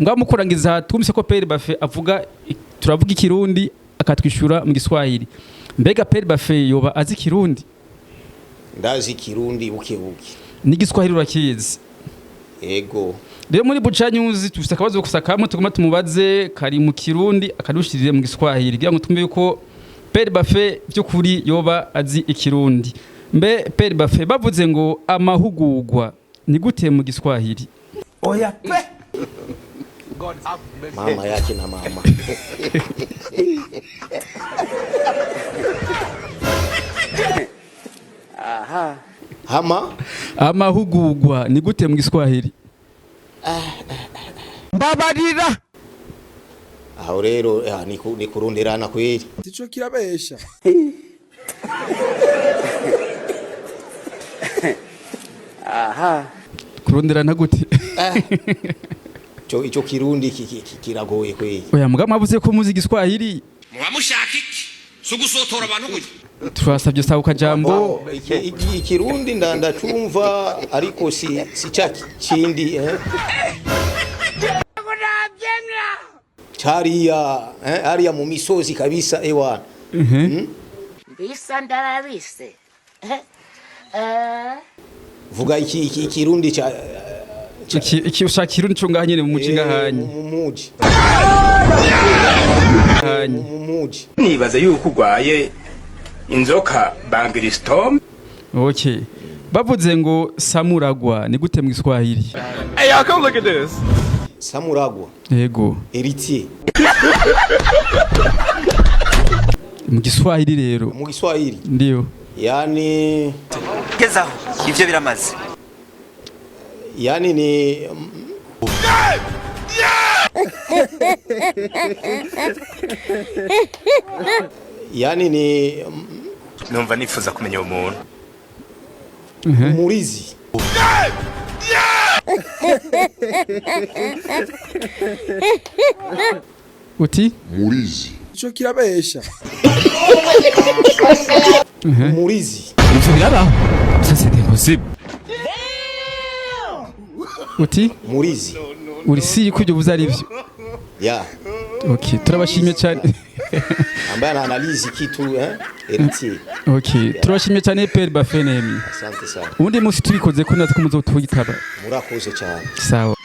Mbwa mukurangiza twumvise ko Père Buffet avuga turavuga ikirundi akatwishura mu Giswahili. Mbega Père Buffet yoba azi Kirundi? Ndazi Kirundi buke. Ni Giswahili urakizi? Ego. Rero muri Buca News tufite akabazo kusakamo tugoma tumubaze kari mu Kirundi akadushirire mu Giswahili kugira ngo tumbe yuko Père Buffet by'ukuri yoba azi ikirundi. Mbe Père Buffet bavuze ngo amahugurwa ni gute mu Giswahili? Oya pe. Mama yake na mama. Aha. Amahugurwa ni gute mu Giswahili? Mbabarira. Aho rero ni kuronderana kweli. Tico kirabesha. Aha. Kuronderana gute? Ico Kirundi kiragoye kweli. Oya muga mwavuze ko muzi Giswahili. Mwamushaka iki? Sugusotora abantu gute? Turasabye sabuka jambo. Ikirundi ndacumva ariko si cha kindi Chariya mu misozi kabisa ewa. Bisa ndarabise. Vuga iki Kirundi cha iki ushaka Kirundi cunga nyene mu mucinga hanye. Mu muji. Mu muji. Nibaza yuko ugwaye inzoka bangiristom. Okay. Bavuze ngo samuragwa ni gute mu Giswahili? Hey, y'all come look at this. Samuragwa. Yego. Héritier. Mu Giswahili rero. Mu Giswahili. Ndio. Yani Gezaho. Ivyo biramaze. Yani ni Yani ni Numva nifuza kumenya umuntu. Umurizi. Uti? Murizi. Tico kirabesha. Umurizi. Ivyo birabaho? Ça c'est impossible. Uti? Murizi. Uri si ko ibyo buza ari byo? Ya. Okay, turabashimye cyane. Ambaye analizi kitu héritier. Okay, turabashimye cyane Père Buffet nemi. Asante sana. Undi munsi tubikoze ko natwe muzo twitaba. Murakoze cyane. Sawa.